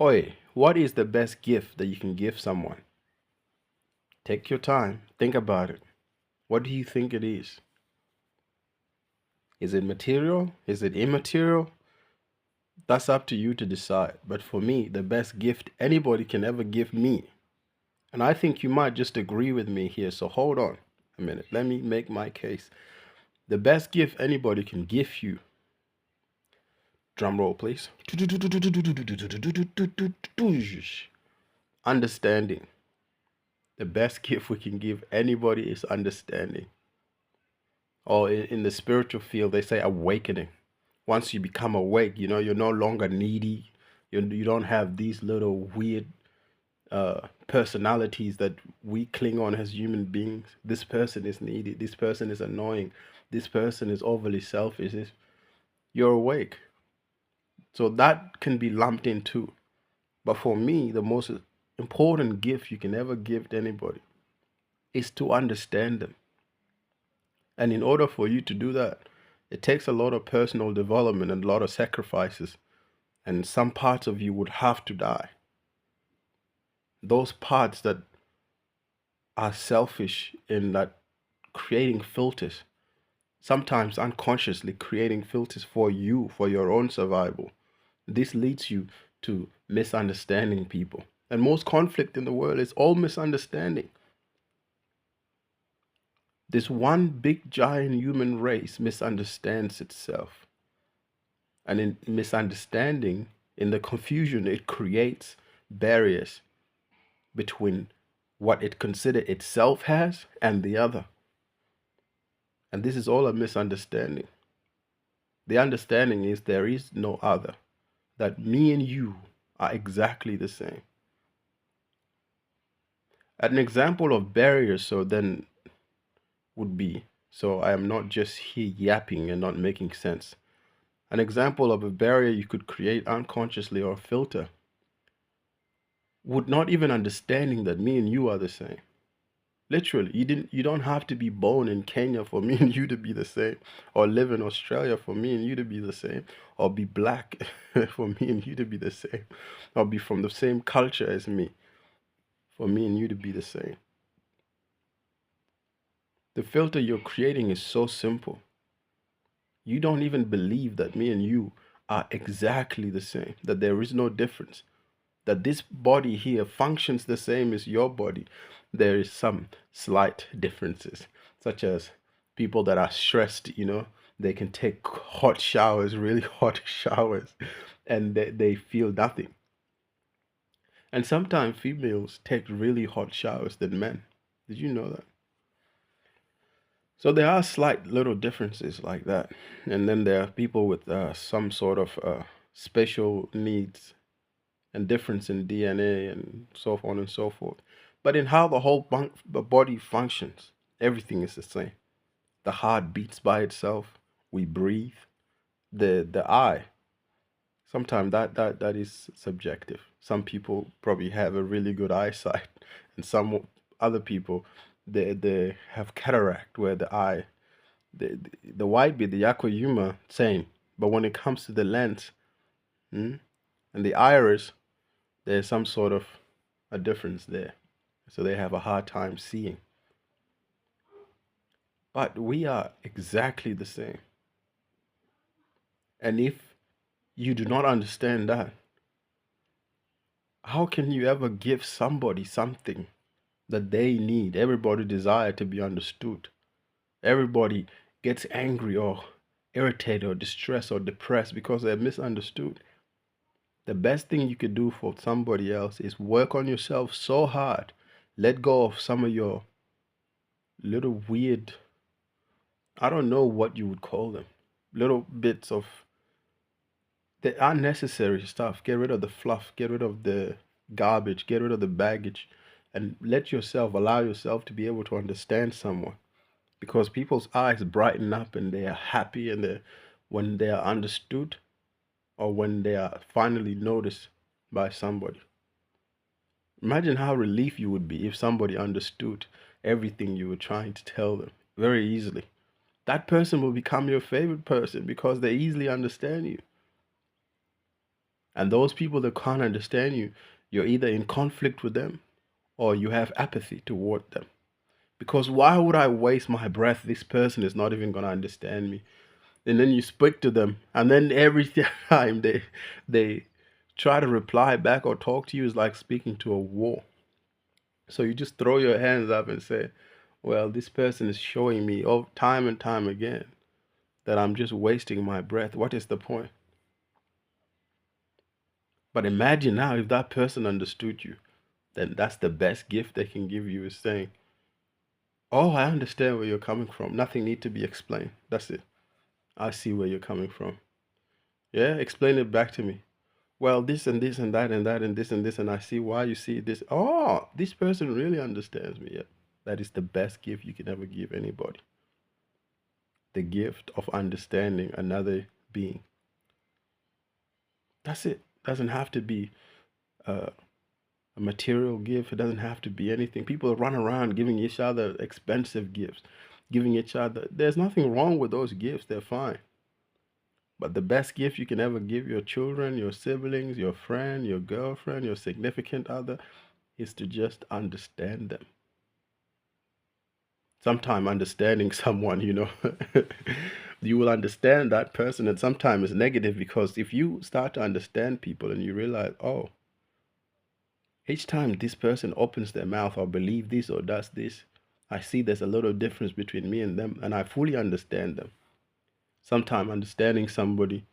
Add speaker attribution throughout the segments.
Speaker 1: Oi, what is the best gift that you can give someone? Take your time, think about it. What do you think it is? Is it material? Is it immaterial? That's up to you to decide. But for me, the best gift anybody can ever give me, and I think you might just agree with me here, so hold on a minute. Let me make my case. The best gift anybody can give you, drum roll please, understanding. The best gift we can give anybody is understanding. Or in the spiritual field, they say awakening. Once you become awake, you're no longer needy. You don't have these little weird personalities that we cling on as human beings. This person is needy. This person is annoying. This person is overly selfish. You're awake. So that can be lumped in too. But for me, the most important gift you can ever give to anybody is to understand them. And in order for you to do that, it takes a lot of personal development and a lot of sacrifices. And some parts of you would have to die. Those parts that are selfish in that creating filters, sometimes unconsciously creating filters for you, for your own survival. This leads you to misunderstanding people. And most conflict in the world is all misunderstanding. This one big giant human race misunderstands itself. And in misunderstanding, in the confusion, it creates barriers between what it considers itself has and the other. And this is all a misunderstanding. The understanding is there is no other, that me and you are exactly the same. An example of barriers, so then, would be, so I am not just here yapping and not making sense. An example of a barrier you could create unconsciously or filter would not even understanding that me and you are the same. Literally, you don't have to be born in Kenya for me and you to be the same, or live in Australia for me and you to be the same, or be black for me and you to be the same, or be from the same culture as me for me and you to be the same. The filter you're creating is so simple. You don't even believe that me and you are exactly the same, that there is no difference, that this body here functions the same as your body. There is some slight differences, such as people that are stressed, they can take hot showers, really hot showers, and they feel nothing. And sometimes females take really hot showers than men. Did you know that? So there are slight little differences like that. And then there are people with some sort of special needs and difference in DNA and so on and so forth. But in how the whole the body functions, everything is the same. The heart beats by itself. We breathe. The eye. Sometimes that is subjective. Some people probably have a really good eyesight, and some other people they have cataract where the eye, the white bit, the aqua humor, same. But when it comes to the lens, hmm, and the iris, there's some sort of a difference there. So they have a hard time seeing. But we are exactly the same. And if you do not understand that, how can you ever give somebody something that they need? Everybody desires to be understood. Everybody gets angry or irritated or distressed or depressed because they're misunderstood. The best thing you could do for somebody else is work on yourself so hard. Let go of some of your little weird, I don't know what you would call them, little bits of the unnecessary stuff. Get rid of the fluff, get rid of the garbage, get rid of the baggage, and allow yourself to be able to understand someone. Because people's eyes brighten up and they are happy and when they are understood or when they are finally noticed by somebody. Imagine how relief you would be if somebody understood everything you were trying to tell them very easily. That person will become your favorite person because they easily understand you. And those people that can't understand you, you're either in conflict with them or you have apathy toward them. Because why would I waste my breath? This person is not even going to understand me. And then you speak to them, and then every time they try to reply back or talk to you is like speaking to a wall. So you just throw your hands up and say, well, this person is showing me time and time again that I'm just wasting my breath. What is the point? But imagine now if that person understood you, then that's the best gift they can give you, is saying, oh, I understand where you're coming from. Nothing need to be explained. That's it. I see where you're coming from. Yeah, explain it back to me. Well, this and this and that and that and this and this, and I see why you see this. Oh, this person really understands me. Yeah. That is the best gift you can ever give anybody. The gift of understanding another being. That's it. Doesn't have to be a material gift. It doesn't have to be anything. People run around giving each other expensive gifts, giving each other. There's nothing wrong with those gifts. They're fine. But the best gift you can ever give your children, your siblings, your friend, your girlfriend, your significant other is to just understand them. Sometimes understanding someone, you will understand that person, and sometimes it's negative because if you start to understand people and you realize, oh, each time this person opens their mouth or believe this or does this, I see there's a lot of difference between me and them, and I fully understand them. Sometimes understanding somebody,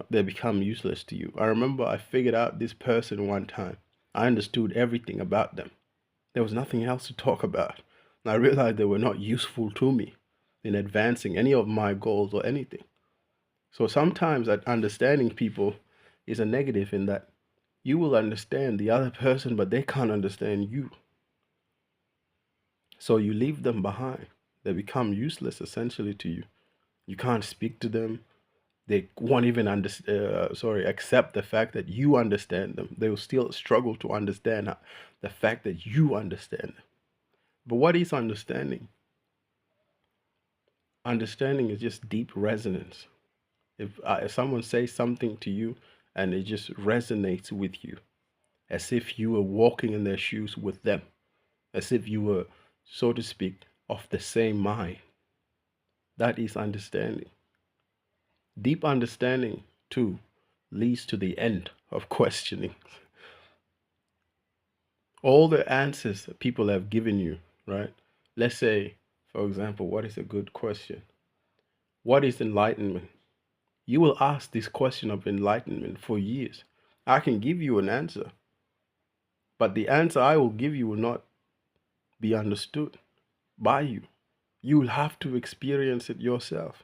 Speaker 1: they become useless to you. I remember I figured out this person one time. I understood everything about them. There was nothing else to talk about. And I realized they were not useful to me in advancing any of my goals or anything. So sometimes that understanding people is a negative in that you will understand the other person, but they can't understand you. So you leave them behind. They become useless essentially to you. You can't speak to them. They won't even accept the fact that you understand them. They will still struggle to understand the fact that you understand them. But what is understanding? Understanding is just deep resonance. If someone says something to you and it just resonates with you, as if you were walking in their shoes with them, as if you were, so to speak, of the same mind, that is understanding. Deep understanding, too, leads to the end of questioning. All the answers that people have given you, right? Let's say, for example, what is a good question? What is enlightenment? You will ask this question of enlightenment for years. I can give you an answer, but the answer I will give you will not be understood by you. You will have to experience it yourself.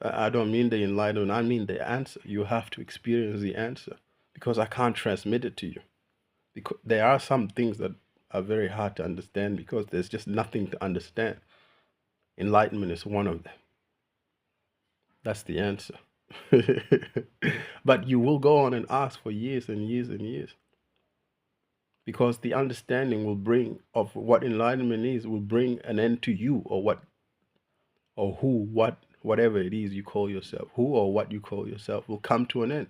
Speaker 1: I don't mean the enlightenment, I mean the answer. You have to experience the answer because I can't transmit it to you. Because there are some things that are very hard to understand because there's just nothing to understand. Enlightenment is one of them. That's the answer. But you will go on and ask for years and years and years because the understanding will bring of what enlightenment is will bring an end to you or what or who what whatever it is you call yourself, who or what you call yourself will come to an end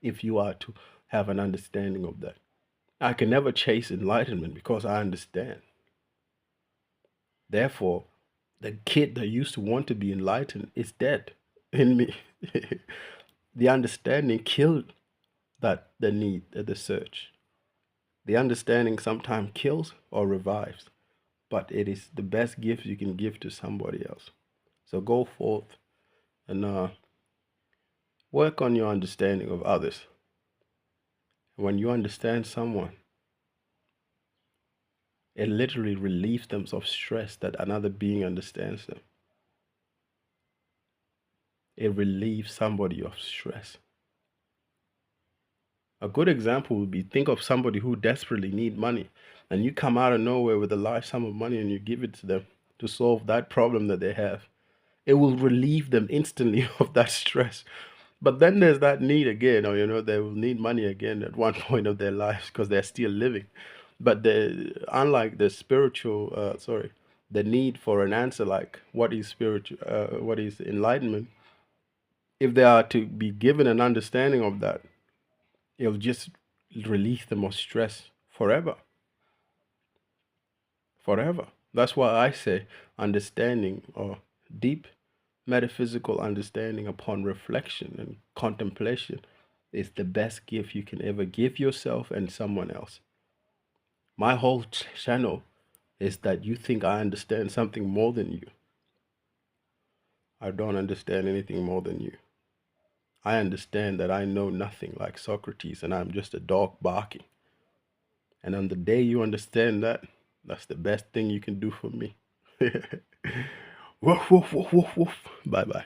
Speaker 1: if you are to have an understanding of that. I can never chase enlightenment because I understand. Therefore, the kid that used to want to be enlightened is dead in me. The understanding killed the need, the search. The understanding sometimes kills or revives, but it is the best gift you can give to somebody else. So go forth and work on your understanding of others. When you understand someone, it literally relieves them of stress that another being understands them. It relieves somebody of stress. A good example would be think of somebody who desperately need money and you come out of nowhere with a large sum of money and you give it to them to solve that problem that they have. It will relieve them instantly of that stress. But then there's that need again, or they will need money again at one point of their lives because they're still living. But unlike the the need for an answer like what is spiritual, what is enlightenment, if they are to be given an understanding of that, It'll just relieve them of stress forever. Forever. That's why I say understanding or deep metaphysical understanding upon reflection and contemplation is the best gift you can ever give yourself and someone else. My whole channel is that you think I understand something more than you. I don't understand anything more than you. I understand that I know nothing like Socrates and I'm just a dog barking. And on the day you understand that, that's the best thing you can do for me. Woof, woof, woof, woof, woof. Bye bye.